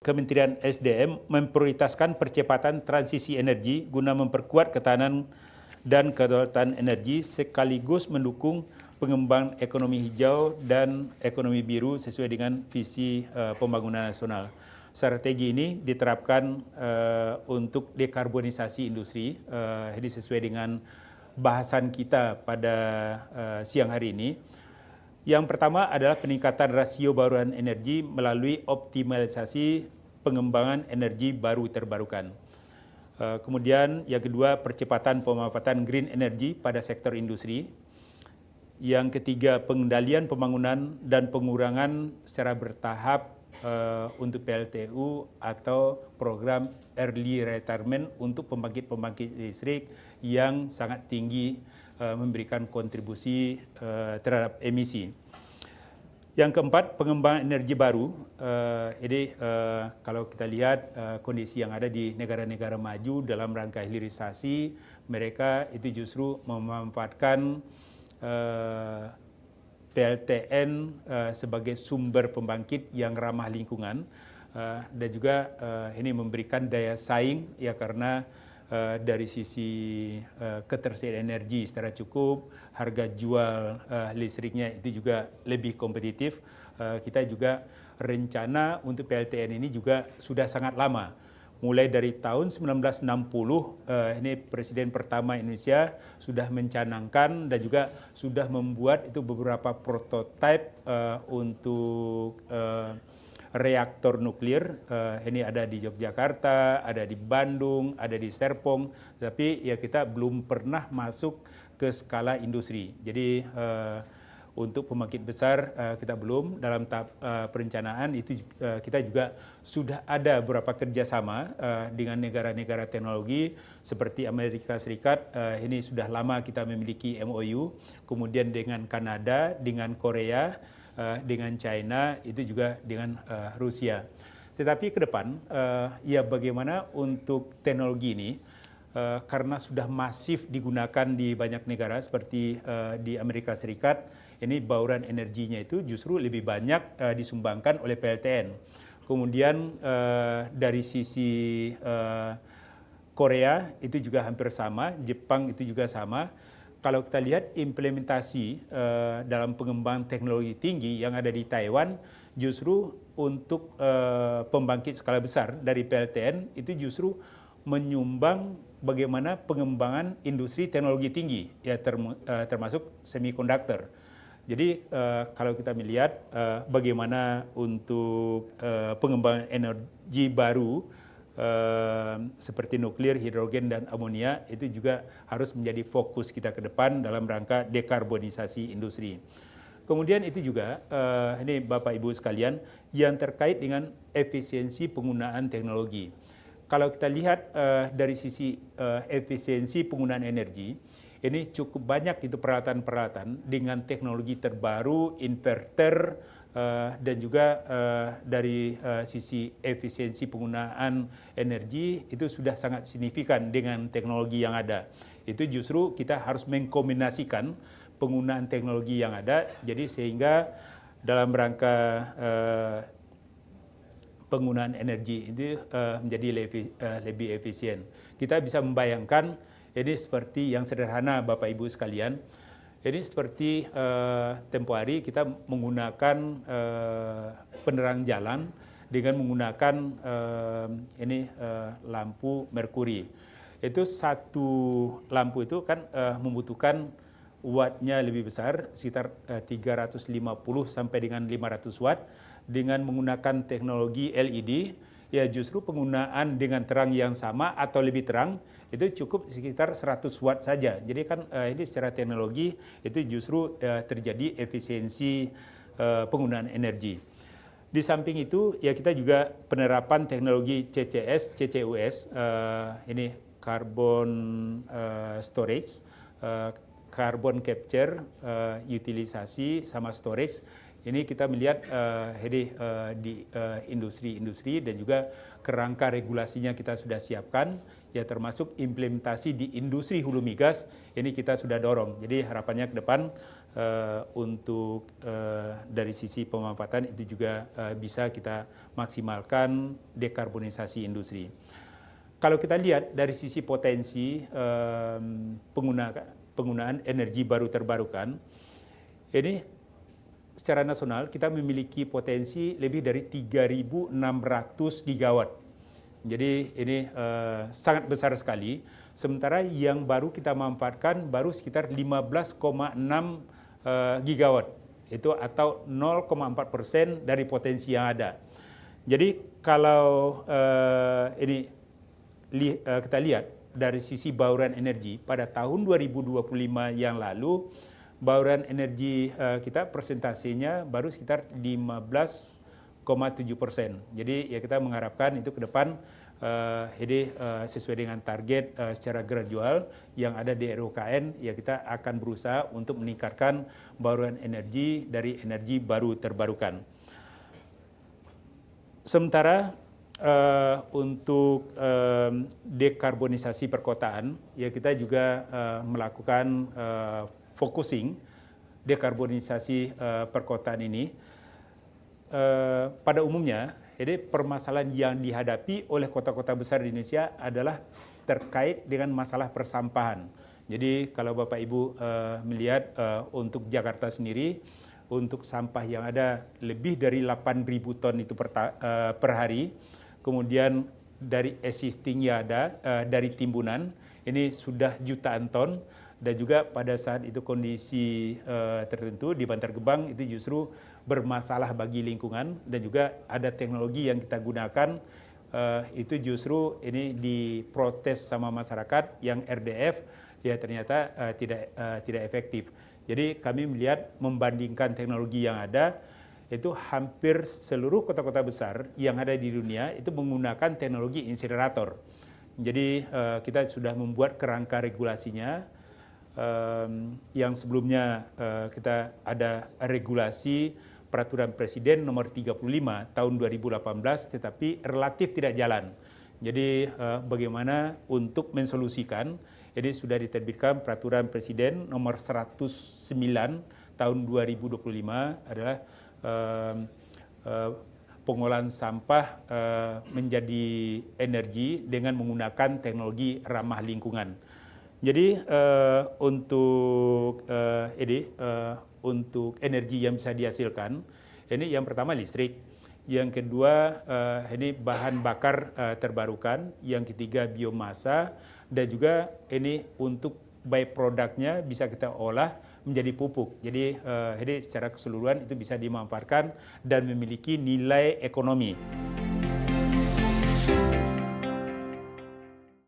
Kementerian SDM memprioritaskan percepatan transisi energi guna memperkuat ketahanan dan kedaulatan energi sekaligus mendukung pengembangan ekonomi hijau dan ekonomi biru sesuai dengan visi pembangunan nasional. Strategi ini diterapkan untuk dekarbonisasi industri. Ini sesuai dengan bahasan kita pada siang hari ini. Yang pertama adalah peningkatan rasio baruan energi melalui optimalisasi pengembangan energi baru terbarukan. Kemudian yang kedua, percepatan pemanfaatan green energy pada sektor industri. Yang ketiga, pengendalian pembangunan dan pengurangan secara bertahap untuk PLTU atau program early retirement untuk pembangkit-pembangkit listrik yang sangat tinggi memberikan kontribusi terhadap emisi. Yang keempat, pengembangan energi baru. Ini kalau kita lihat kondisi yang ada di negara-negara maju dalam rangka hilirisasi, mereka itu justru memanfaatkan PLTN sebagai sumber pembangkit yang ramah lingkungan dan juga ini memberikan daya saing ya karena dari sisi ketersediaan energi secara cukup, harga jual listriknya itu juga lebih kompetitif. Kita juga rencana untuk PLTN ini juga sudah sangat lama. Mulai dari tahun 1960, ini Presiden pertama Indonesia sudah mencanangkan dan juga sudah membuat itu beberapa prototipe untuk reaktor nuklir. Ini ada di Yogyakarta, ada di Bandung, ada di Serpong, tapi ya kita belum pernah masuk ke skala industri. Jadi untuk pembangkit besar kita belum dalam tahap perencanaan itu kita juga sudah ada beberapa kerjasama dengan negara-negara teknologi seperti Amerika Serikat. Ini sudah lama kita memiliki MOU, kemudian dengan Kanada, dengan Korea, dengan China, itu juga dengan Rusia. Tetapi ke depan, ya bagaimana untuk teknologi ini, karena sudah masif digunakan di banyak negara seperti di Amerika Serikat, ini bauran energinya itu justru lebih banyak disumbangkan oleh PLTN. Kemudian dari sisi Korea itu juga hampir sama, Jepang itu juga sama. Kalau kita lihat implementasi dalam pengembangan teknologi tinggi yang ada di Taiwan, justru untuk pembangkit skala besar dari PLTN itu justru menyumbang bagaimana pengembangan industri teknologi tinggi, ya termasuk semikonduktor. Jadi kalau kita melihat bagaimana untuk pengembangan energi baru, seperti nuklir, hidrogen, dan amonia itu juga harus menjadi fokus kita ke depan dalam rangka dekarbonisasi industri. Kemudian itu juga, ini Bapak Ibu sekalian, yang terkait dengan efisiensi penggunaan teknologi. Kalau kita lihat dari sisi efisiensi penggunaan energi, ini cukup banyak itu peralatan-peralatan dengan teknologi terbaru, inverter, dan juga dari sisi efisiensi penggunaan energi itu sudah sangat signifikan dengan teknologi yang ada. Itu justru kita harus mengkombinasikan penggunaan teknologi yang ada, jadi sehingga dalam rangka penggunaan energi itu menjadi lebih efisien. Kita bisa membayangkan ini seperti yang sederhana Bapak Ibu sekalian. Ini seperti tempo hari kita menggunakan penerang jalan dengan menggunakan lampu merkuri. Itu satu lampu itu kan membutuhkan wattnya lebih besar, sekitar 350 sampai dengan 500 watt. Dengan menggunakan teknologi LED, ya justru penggunaan dengan terang yang sama atau lebih terang itu cukup sekitar 100 watt saja. Jadi kan ini secara teknologi itu justru terjadi efisiensi penggunaan energi. Di samping itu ya kita juga penerapan teknologi CCS, CCUS, ini carbon storage. carbon capture, utilisasi sama storage. Ini kita melihat di industri-industri dan juga kerangka regulasinya kita sudah siapkan, ya termasuk implementasi di industri hulu migas ini kita sudah dorong. Jadi harapannya ke depan untuk dari sisi pemanfaatan itu juga bisa kita maksimalkan dekarbonisasi industri. Kalau kita lihat dari sisi potensi penggunaan energi baru terbarukan, ini secara nasional kita memiliki potensi lebih dari 3.600 gigawatt. Jadi ini sangat besar sekali. Sementara yang baru kita manfaatkan baru sekitar 15,6 gigawatt. Itu atau 0,4% dari potensi yang ada. Jadi kalau kita lihat dari sisi bauran energi pada tahun 2025 yang lalu, bauran energi kita presentasinya baru sekitar 15,7%. Jadi ya kita mengharapkan itu ke depan sesuai dengan target secara gradual yang ada di RUKN, ya kita akan berusaha untuk meningkatkan bauran energi dari energi baru terbarukan. Sementara untuk dekarbonisasi perkotaan, ya kita juga melakukan focusing dekarbonisasi perkotaan ini. Pada umumnya, jadi permasalahan yang dihadapi oleh kota-kota besar di Indonesia adalah terkait dengan masalah persampahan. Jadi kalau Bapak Ibu melihat untuk Jakarta sendiri, untuk sampah yang ada lebih dari 8.000 ton itu per hari, kemudian dari existing yang ada, dari timbunan, ini sudah jutaan ton. Dan juga pada saat itu kondisi tertentu di Bantar Gebang itu justru bermasalah bagi lingkungan, dan juga ada teknologi yang kita gunakan itu justru ini diprotes sama masyarakat yang RDF, ya ternyata tidak efektif. Jadi kami melihat membandingkan teknologi yang ada, itu hampir seluruh kota-kota besar yang ada di dunia itu menggunakan teknologi insinerator. Jadi kita sudah membuat kerangka regulasinya. Yang sebelumnya kita ada regulasi peraturan Presiden nomor 35 tahun 2018, tetapi relatif tidak jalan. Jadi bagaimana untuk mensolusikan, ini sudah diterbitkan peraturan Presiden nomor 109 tahun 2025 adalah pengolahan sampah menjadi energi dengan menggunakan teknologi ramah lingkungan. Jadi untuk energi yang bisa dihasilkan, ini yang pertama listrik, yang kedua ini bahan bakar terbarukan, yang ketiga biomasa, dan juga ini untuk byproduct-nya bisa kita olah menjadi pupuk. Jadi secara keseluruhan itu bisa dimanfaatkan dan memiliki nilai ekonomi.